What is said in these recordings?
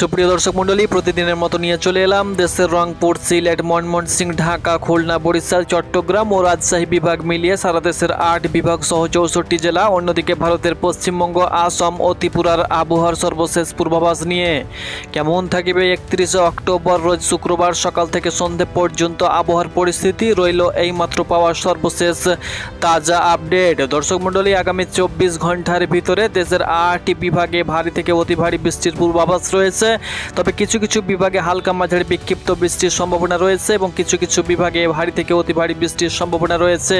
সুপ্রিয় দর্শক মণ্ডলী, প্রতিদিনের মতো নিয়ে চলে এলাম দেশের রংপুর, সিলেট, ময়মনসিংহ, ঢাকা, খুলনা, বরিশাল, চট্টগ্রাম ও রাজশাহী বিভাগ মিলিয়ে সারা দেশের 8 বিভাগ সহ 64 জেলা, অন্যদিকে ভারতের পশ্চিমবঙ্গ, আসাম ও ত্রিপুরার আবহাওয়ার সর্বশেষ পূর্বাভাস নিয়ে। কেমন থাকবে 31 অক্টোবর রোজ শুক্রবার সকাল থেকে সন্ধে পর্যন্ত আবহাওয়ার পরিস্থিতি, রইল এই মাত্র পাওয়া সর্বশেষ তাজা আপডেট। দর্শক মণ্ডলী, আগামী 24 ঘন্টার ভিতরে দেশের 8 বিভাগে ভারী থেকে অতি ভারী বৃষ্টির পূর্বাভাস রয়েছে। তবে কিছু কিছু বিভাগে হালকা মাঝারি বিক্ষিপ্ত বৃষ্টির সম্ভাবনা রয়েছে এবং কিছু কিছু বিভাগে ভারী থেকে অতি ভারী বৃষ্টির সম্ভাবনা রয়েছে।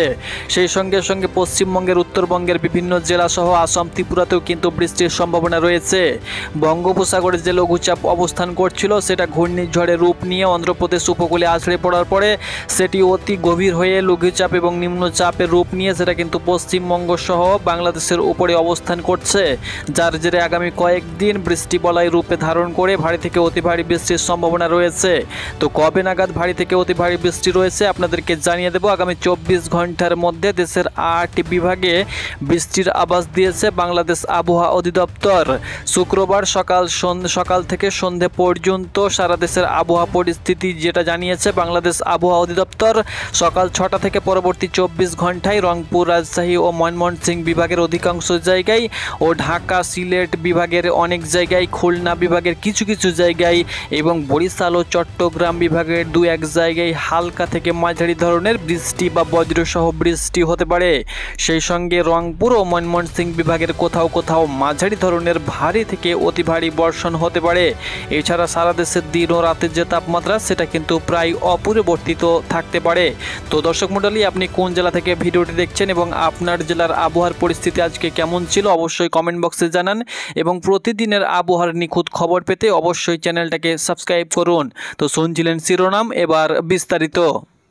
সেই সঙ্গে সঙ্গে পশ্চিমবঙ্গের, উত্তরবঙ্গের বিভিন্ন জেলা সহ আসাম, ত্রিপুরাতেও কিন্তু বৃষ্টির সম্ভাবনা রয়েছে। বঙ্গোপসাগরে যে লঘুচাপ অবস্থান করছিল সেটা ঘূর্ণিঝড়ের রূপ নিয়ে অন্ধ্রপ্রদেশ উপকূলে আছড়ে পড়ার পরে সেটি অতি গভীর হয়ে লঘুচাপ এবং নিম্নচাপের রূপ নিয়ে সেটা কিন্তু পশ্চিমবঙ্গ সহ বাংলাদেশের উপরে অবস্থান করছে, যার জেরে আগামী কয়েকদিন বৃষ্টি বলয় রূপে ধারণ করে ভারী থেকে অতি ভারী বৃষ্টির সম্ভাবনা রয়েছে। তো কবে নাগাদ ভারী থেকে অতি ভারী বৃষ্টি রয়েছে আপনাদেরকে জানিয়ে দেব। আগামী 24 ঘন্টার মধ্যে দেশের 8 বিভাগে বৃষ্টির আভাস দিয়েছে বাংলাদেশ আবহাওয়া অধিদপ্তর। শুক্রবার সকাল থেকে সন্ধে পর্যন্ত সারা দেশের আবহাওয়া পরিস্থিতি যেটা জানিয়েছে বাংলাদেশ আবহাওয়া অধিদপ্তর, সকাল 6টা থেকে পরবর্তী 24 ঘন্টায় রংপুর, রাজশাহী ও ময়মনসিংহ বিভাগের অধিকাংশ জায়গায় ও ঢাকা, সিলেট বিভাগের অনেক জায়গায়, খুলনা বিভাগের কিছু কিছু জায়গায় এবং বরিশাল ও চট্টগ্রাম বিভাগের 2-1 জায়গায় হালকা থেকে মাঝারি ধরনের বৃষ্টি বা বজ্রসহ বৃষ্টি হতে পারে। সেই সঙ্গে রংপুর ও ময়মনসিংহ বিভাগের কোথাও কোথাও মাঝারি ধরনের ভারী থেকে অতি ভারী বর্ষণ হতে পারে। এছাড়া সারা দেশের দিন ও রাতের যে তাপমাত্রা সেটা কিন্তু প্রায় অপরিবর্তিত থাকতে পারে। তো দর্শক মণ্ডলী, আপনি কোন জেলা থেকে ভিডিওটি দেখছেন এবং আপনার জেলার আবহাওয়ার পরিস্থিতি আজকে কেমন ছিল অবশ্যই কমেন্ট বক্সে জানান এবং প্রতিদিনের আবহাওয়ার নিখুঁত খবর পেতে অবশ্যই চ্যানেলটাকে সাবস্ক্রাইব করুন। তো শুনছিলেন শিরোনাম, এবার বিস্তারিত।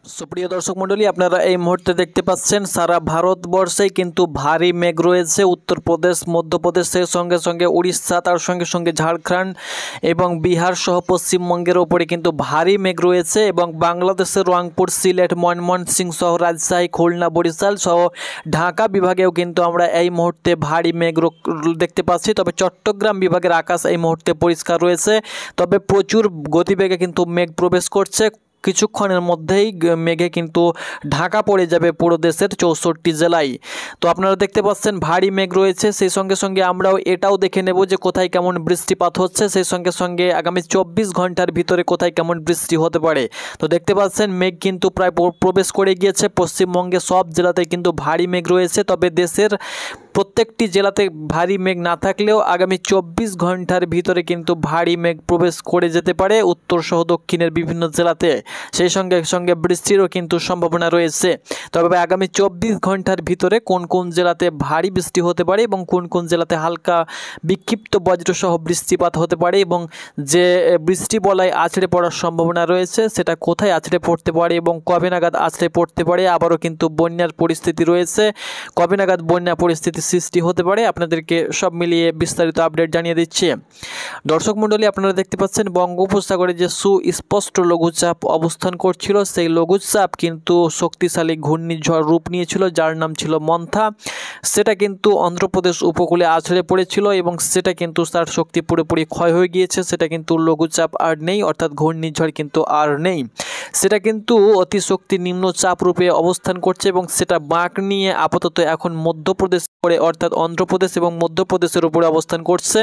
সুপ্রিয় দর্শক মণ্ডলী, আপনারা এই মুহূর্তে দেখতে পাচ্ছেন সারা ভারতবর্ষেই কিন্তু ভারী মেঘ রয়েছে। উত্তরপ্রদেশ, মধ্যপ্রদেশের সঙ্গে সঙ্গে উড়িষ্যা, তার সঙ্গে সঙ্গে ঝাড়খণ্ড এবং বিহার সহ পশ্চিমবঙ্গের ওপরে কিন্তু ভারী মেঘ রয়েছে এবং বাংলাদেশের রংপুর, সিলেট, ময়মনসিংহ সহ রাজশাহী, খুলনা, বরিশাল সহ ঢাকা বিভাগেও কিন্তু আমরা এই মুহূর্তে ভারী মেঘ দেখতে পাচ্ছি। তবে চট্টগ্রাম বিভাগের আকাশ এই মুহূর্তে পরিষ্কার রয়েছে, তবে প্রচুর গতিবেগে কিন্তু মেঘ প্রবেশ করছে। কিছুক্ষণের মধ্যেই মেঘে কিন্তু ঢাকা পড়ে যাবে পুরো দেশের 64 জেলায়। তো আপনারা দেখতে পাচ্ছেন ভারী মেঘ রয়েছে। সেই সঙ্গে সঙ্গে আমরাও এটাও দেখে নেব যে কোথায় কেমন বৃষ্টিপাত হচ্ছে, সেই সঙ্গে সঙ্গে আগামী 24 ঘন্টার ভিতরে কোথায় কেমন বৃষ্টি হতে পারে। তো দেখতে পাচ্ছেন মেঘ কিন্তু প্রায় প্রবেশ করে গিয়েছে পশ্চিমবঙ্গে, সব জেলাতে কিন্তু ভারী মেঘ রয়েছে। তবে দেশের প্রত্যেকটি জেলাতে ভারী মেঘ না থাকলেও আগামী 24 ঘন্টার ভিতরে কিন্তু ভারী মেঘ প্রবেশ করে যেতে পারে উত্তর সহ দক্ষিণের বিভিন্ন জেলাতে। সেই সঙ্গে সঙ্গে বৃষ্টিরও কিন্তু সম্ভাবনা রয়েছে। তবে আগামী 24 ঘন্টার ভিতরে কোন কোন জেলাতে ভারী বৃষ্টি হতে পারে এবং কোন কোন জেলাতে হালকা বিক্ষিপ্ত বজ্রসহ বৃষ্টিপাত হতে পারে এবং যে বৃষ্টি বলয় আছড়ে পড়ার সম্ভাবনা রয়েছে সেটা কোথায় আছড়ে পড়তে পারে এবং কবে নাগাদ আছড়ে পড়তে পারে, আবারও কিন্তু বন্যার পরিস্থিতি রয়েছে, কবে নাগাদ বন্যা পরিস্থিতি সৃষ্টি হতে পারে, আপনাদেরকে সব মিলিয়ে বিস্তারিত আপডেট জানিয়ে দিচ্ছি। দর্শক মণ্ডলী, আপনারা দেখতে পাচ্ছেন বঙ্গোপসাগরে যে সুস্পষ্ট লঘুচাপ অবস্থান করছিল সেই লঘুচাপ কিন্তু শক্তিশালী ঘূর্ণিঝড় রূপ নিয়েছিল, যার নাম ছিল মন্থা। সেটা কিন্তু অন্ধ্রপ্রদেশ উপকূলে আছড়ে পড়েছিল এবং সেটা কিন্তু তার শক্তি পুরোপুরি ক্ষয় হয়ে গিয়েছে। সেটা কিন্তু লঘুচাপ আর নেই, অর্থাৎ ঘূর্ণিঝড় কিন্তু আর নেই। সেটা কিন্তু অতিশক্তি নিম্নচাপ রূপে অবস্থান করছে এবং সেটা বাঁক নিয়ে আপাতত এখন মধ্যপ্রদেশ পরে, অর্থাৎ অন্ধ্রপ্রদেশ এবং মধ্যপ্রদেশের উপরে অবস্থান করছে।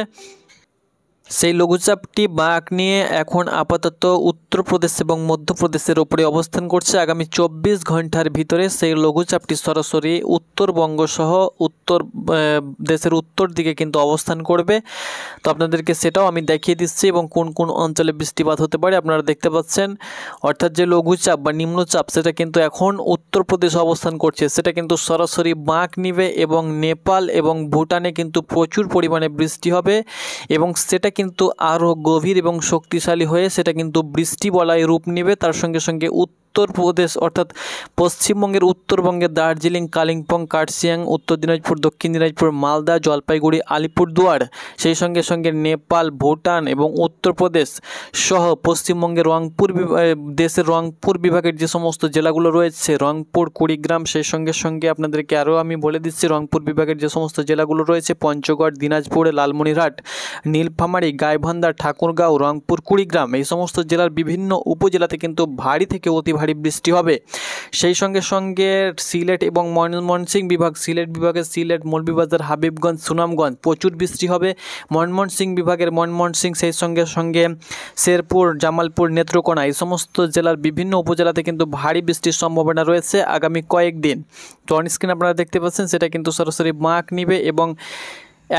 সেই লঘুচাপটি বাঁক নিয়ে এখন আপাতত উত্তরপ্রদেশ এবং মধ্যপ্রদেশের উপরে অবস্থান করছে। আগামী 24 ঘন্টার ভিতরে সেই লঘুচাপটি সরাসরি উত্তরবঙ্গ সহ দেশের উত্তর দিকে কিন্তু অবস্থান করবে। তো আপনাদেরকে সেটাও আমি দেখিয়ে দিচ্ছি এবং কোন কোন অঞ্চলে বৃষ্টিপাত হতে পারে আপনারা দেখতে পাচ্ছেন। অর্থাৎ যে লঘুচাপ বা নিম্নচাপ সেটা কিন্তু এখন উত্তরপ্রদেশে অবস্থান করছে, সেটা কিন্তু সরাসরি বাঁক নিবে এবং নেপাল এবং ভুটানে কিন্তু প্রচুর পরিমাণে বৃষ্টি হবে এবং সেটা কিন্তু আরও গভীর এবং শক্তিশালী হয়ে সেটা কিন্তু বৃষ্টি বলয় রূপ নেবে। তার সঙ্গে সঙ্গে উত্তরপ্রদেশ অর্থাৎ পশ্চিমবঙ্গের উত্তরবঙ্গের দার্জিলিং, কালিম্পং, কার্শিয়াং, উত্তর দিনাজপুর, দক্ষিণ দিনাজপুর, মালদা, জলপাইগুড়ি, আলিপুরদুয়ার, সেই সঙ্গে সঙ্গে নেপাল, ভুটান এবং উত্তরপ্রদেশ সহ পশ্চিমবঙ্গের দেশের রংপুর বিভাগের যে সমস্ত জেলাগুলো রয়েছে, রংপুর, কুড়িগ্রাম, সেই সঙ্গে সঙ্গে আপনাদেরকে আরও আমি বলে দিচ্ছি রংপুর বিভাগের যে সমস্ত জেলাগুলো রয়েছে, পঞ্চগড়, দিনাজপুর, লালমনিরহাট, নীলফামারী, গাইবান্ধা, ঠাকুরগাঁও, রংপুর, কুড়িগ্রাম, এই সমস্ত জেলার বিভিন্ন উপজেলাতে কিন্তু ভারী থেকে অতি ভারী বৃষ্টি হবে। সেই সঙ্গে সঙ্গে সিলেট এবং ময়মনসিংহ বিভাগ, সিলেট বিভাগের সিলেট, মৌলভীবাজার, হাবিবগঞ্জ, সুনামগঞ্জ প্রচুর বৃষ্টি হবে। ময়মনসিংহ বিভাগের ময়মনসিংহ, সেই সঙ্গে সঙ্গে শেরপুর, জামালপুর, নেত্রকোনা, এই সমস্ত জেলার বিভিন্ন উপজেলাতে কিন্তু ভারী বৃষ্টির সম্ভাবনা রয়েছে আগামী কয়েকদিন। তো অন স্ক্রিন আপনারা দেখতে পাচ্ছেন সেটা কিন্তু সরাসরি মার্ক নিবে এবং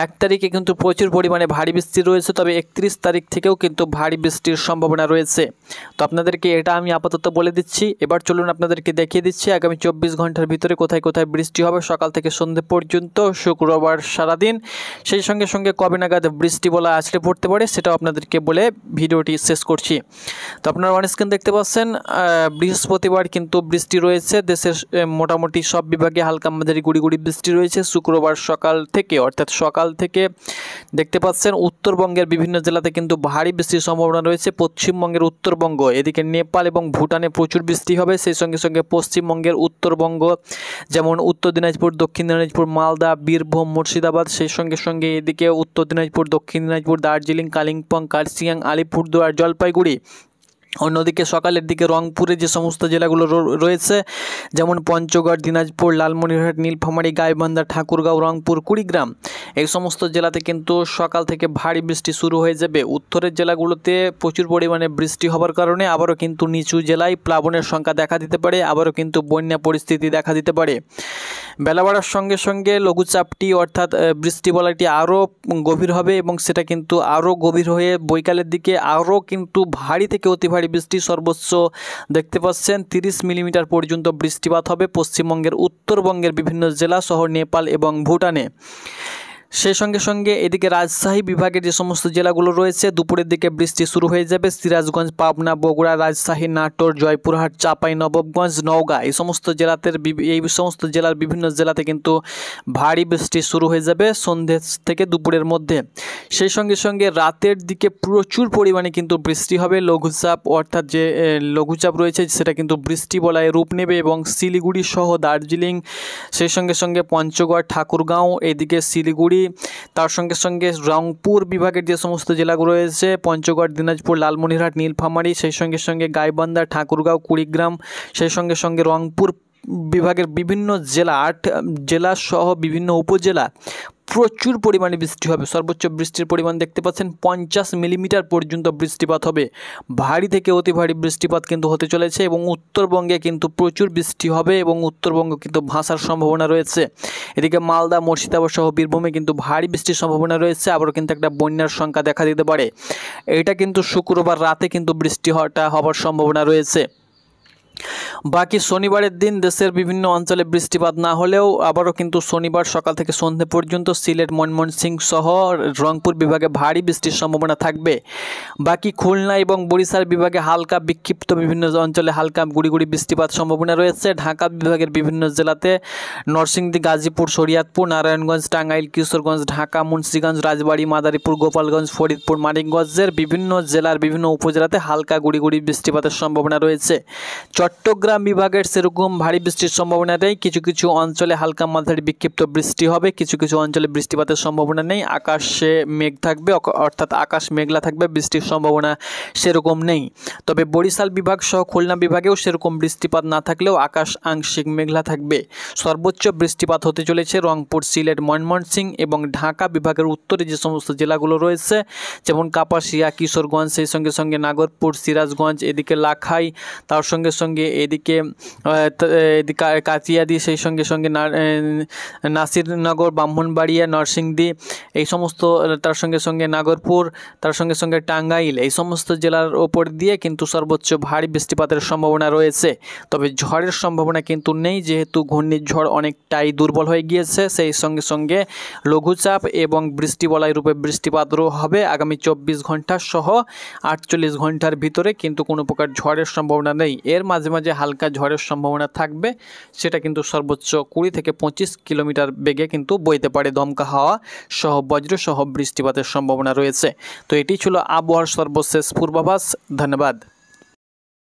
1 তারিখে কিন্তু প্রচুর পরিমাণে ভারী বৃষ্টি রয়েছে, তবে 31 তারিখ থেকেও কিন্তু ভারী বৃষ্টির সম্ভাবনা রয়েছে। তো আপনাদেরকে এটা আমি আপাতত বলে দিচ্ছি। এবার চলুন আপনাদেরকে দেখিয়ে দিচ্ছি আগামী 24 ঘন্টার ভিতরে কোথায় কোথায় বৃষ্টি হবে সকাল থেকে সন্ধ্যে পর্যন্ত, শুক্রবার সারাদিন। সেই সঙ্গে সঙ্গে কবে নাগাদ বৃষ্টি বলা আছড়ে পড়তে পারে সেটাও আপনাদেরকে বলে ভিডিওটি শেষ করছি। তো আপনারা অন স্ক্রিন দেখতে পাচ্ছেন বৃহস্পতিবার কিন্তু বৃষ্টি রয়েছে দেশের মোটামুটি সব বিভাগে, হালকা মাঝারি গুড়ি গুড়ি বৃষ্টি রয়েছে শুক্রবার সকাল থেকে, অর্থাৎ সকাল থেকে দেখতে পাচ্ছেন উত্তরবঙ্গের বিভিন্ন জেলাতে কিন্তু ভারী বৃষ্টির সম্ভাবনা রয়েছে। পশ্চিমবঙ্গের উত্তরবঙ্গ, এদিকে নেপাল এবং ভুটানে প্রচুর বৃষ্টি হবে। সেই সঙ্গে সঙ্গে পশ্চিমবঙ্গের উত্তরবঙ্গ যেমন উত্তর দিনাজপুর, দক্ষিণ দিনাজপুর, মালদা, বীরভূম, মুর্শিদাবাদ, সেই সঙ্গে সঙ্গে এদিকে উত্তর দিনাজপুর, দক্ষিণ দিনাজপুর, দার্জিলিং, কালিম্পং, কার্শিয়াং, আলিপুরদুয়ার, জলপাইগুড়ি। অন্যদিকে সকালের দিকে রংপুরে যে সমস্ত জেলাগুলো রয়েছে যেমন পঞ্চগড়, দিনাজপুর, লালমনিরহাট, নীলফামারী, গাইবান্ধা, ঠাকুরগাঁও, রংপুর, কুড়িগ্রাম, এই সমস্ত জেলাতে কিন্তু সকাল থেকে ভারী বৃষ্টি শুরু হয়ে যাবে। উত্তরের জেলাগুলোতে প্রচুর পরিমাণে বৃষ্টি হওয়ার কারণে আবারও কিন্তু নিচু জেলায় প্লাবনের সংখ্যা দেখা দিতে পারে, আবারও কিন্তু বন্যা পরিস্থিতি দেখা দিতে পারে। বেলা বাড়ার সঙ্গে সঙ্গে লঘুচাপটি অর্থাৎ বৃষ্টিবলয়টি আরও গভীর হবে এবং সেটা কিন্তু আরও গভীর হয়ে বৈকালের দিকে আরও কিন্তু ভারী থেকে অতি ভারী বৃষ্টি, সর্বোচ্চ দেখতে পাচ্ছেন 30 মিলিমিটার পর্যন্ত বৃষ্টিপাত হবে পশ্চিমবঙ্গের উত্তরবঙ্গের বিভিন্ন জেলা সহ নেপাল এবং ভুটানে। সেই সঙ্গে সঙ্গে এদিকে রাজশাহী বিভাগের যে সমস্ত জেলাগুলো রয়েছে দুপুরের দিকে বৃষ্টি শুরু হয়ে যাবে। সিরাজগঞ্জ, পাবনা, বগুড়া, রাজশাহী, নাটোর, জয়পুরহাট, চাঁপাইনবাবগঞ্জ, নওগাঁ, এই সমস্ত জেলার বিভিন্ন জেলাতে কিন্তু ভারী বৃষ্টি শুরু হয়ে যাবে সন্ধ্যে থেকে দুপুরের মধ্যে। সেই সঙ্গে সঙ্গে রাতের দিকে প্রচুর পরিমাণে কিন্তু বৃষ্টি হবে। লঘুচাপ অর্থাৎ যে লঘুচাপ রয়েছে সেটা কিন্তু বৃষ্টি বলয়ে রূপ নেবে এবং শিলিগুড়ি সহ দার্জিলিং, সেই সঙ্গে সঙ্গে পঞ্চগড়, ঠাকুরগাঁও, এদিকে শিলিগুড়ি, তার সঙ্গে সঙ্গে রংপুর বিভাগের যে সমস্ত জেলাগুলো রয়েছে পঞ্চগড়, দিনাজপুর, লালমনিরহাট, নীলফামারী, সেই সঙ্গে সঙ্গে গাইবান্ধা, ঠাকুরগাঁও, কুড়িগ্রাম, সেই সঙ্গে সঙ্গে রংপুর বিভাগের বিভিন্ন জেলা 8 জেলা সহ বিভিন্ন উপজেলা প্রচুর পরিমাণে বৃষ্টি হবে। সর্বোচ্চ বৃষ্টির পরিমাণ দেখতে পাচ্ছেন 50 মিলিমিটার পর্যন্ত বৃষ্টিপাত হবে। ভারী থেকে অতি ভারী বৃষ্টিপাত কিন্তু হতে চলেছে এবং উত্তরবঙ্গে কিন্তু প্রচুর বৃষ্টি হবে এবং উত্তরবঙ্গ কিন্তু ভাসার সম্ভাবনা রয়েছে। এদিকে মালদা, মুর্শিদাবাদ সহ বীরভূমে কিন্তু ভারী বৃষ্টির সম্ভাবনা রয়েছে, আবারও কিন্তু একটা বন্যার সংখ্যা দেখা দিতে পারে। এটা কিন্তু শুক্রবার রাতে কিন্তু বৃষ্টি হওয়ার সম্ভাবনা রয়েছে। বাকি শনিবারের দিন দেশের বিভিন্ন অঞ্চলে বৃষ্টিপাত না হলেও আবারও কিন্তু শনিবার সকাল থেকে সন্ধ্যে পর্যন্ত সিলেট, ময়মনসিংহ সহ রংপুর বিভাগে ভারী বৃষ্টির সম্ভাবনা থাকবে। বাকি খুলনা এবং বরিশাল বিভাগে হালকা বিক্ষিপ্ত বিভিন্ন অঞ্চলে হালকা গুড়ি গুড়ি বৃষ্টিপাত সম্ভাবনা রয়েছে। ঢাকা বিভাগের বিভিন্ন জেলাতে নরসিংদী, গাজীপুর, শরীয়তপুর, নারায়ণগঞ্জ, টাঙ্গাইল, কিশোরগঞ্জ, ঢাকা, মুন্সিগঞ্জ, রাজবাড়ী, মাদারীপুর, গোপালগঞ্জ, ফরিদপুর, মানিকগঞ্জের বিভিন্ন জেলার বিভিন্ন উপজেলাতে হালকা গুড়ি গুড়ি বৃষ্টিপাতের সম্ভাবনা রয়েছে। চট্টগ্রাম বিভাগের সেরকম ভারী বৃষ্টির সম্ভাবনা নেই, কিছু কিছু অঞ্চলে হালকা মাঝারি বিক্ষিপ্ত বৃষ্টি হবে, কিছু কিছু অঞ্চলে বৃষ্টিপাতের সম্ভাবনা নেই। আকাশে মেঘ থাকবে অর্থাৎ আকাশ মেঘলা থাকবে, বৃষ্টির সম্ভাবনা সেরকম নেই। তবে বরিশাল বিভাগ সহ খুলনা বিভাগেও সেরকম বৃষ্টিপাত না থাকলেও আকাশ আংশিক মেঘলা থাকবে। সর্বোচ্চ বৃষ্টিপাত হতে চলেছে রংপুর, সিলেট, ময়মনসিংহ এবং ঢাকা বিভাগের উত্তরে যে সমস্ত জেলাগুলো রয়েছে যেমন কাপাসিয়া, কিশোরগঞ্জ, সেই সঙ্গে সঙ্গে নাগরপুর, সিরাজগঞ্জ, এদিকে লাখাই, তার সঙ্গে সঙ্গে এদিকে কাচিয়াদি, সেই সঙ্গে সঙ্গে নাসিরনগর, ব্রাহ্মণবাড়িয়া, নরসিংদী, এই সমস্ত, তার সঙ্গে সঙ্গে নাগরপুর, তার সঙ্গে সঙ্গে টাঙ্গাইল, এই সমস্ত জেলার ওপর দিয়ে কিন্তু সর্বোচ্চ ভারী বৃষ্টিপাতের সম্ভাবনা রয়েছে। তবে ঝড়ের সম্ভাবনা কিন্তু নেই যেহেতু ঘূর্ণিঝড় অনেকটাই দুর্বল হয়ে গিয়েছে। সেই সঙ্গে সঙ্গে লঘুচাপ এবং বৃষ্টিবলয় রূপে বৃষ্টিপাতও হবে আগামী 24 ঘন্টা সহ 48 ঘন্টার ভিতরে, কিন্তু কোনো প্রকার ঝড়ের সম্ভাবনা নেই। এর মাঝে মাঝে মাঝে হালকা ঝড়ের সম্ভাবনা থাকবে, সেটা কিন্তু সর্বোচ্চ 20 থেকে 25 কিলোমিটার বেগে কিন্তু বইতে পারে। দমকা হাওয়া সহ বজ্র সহ বৃষ্টিপাতের সম্ভাবনা রয়েছে। তো এটি ছিল আবহাওয়ার সর্বশেষ পূর্বাভাস। ধন্যবাদ।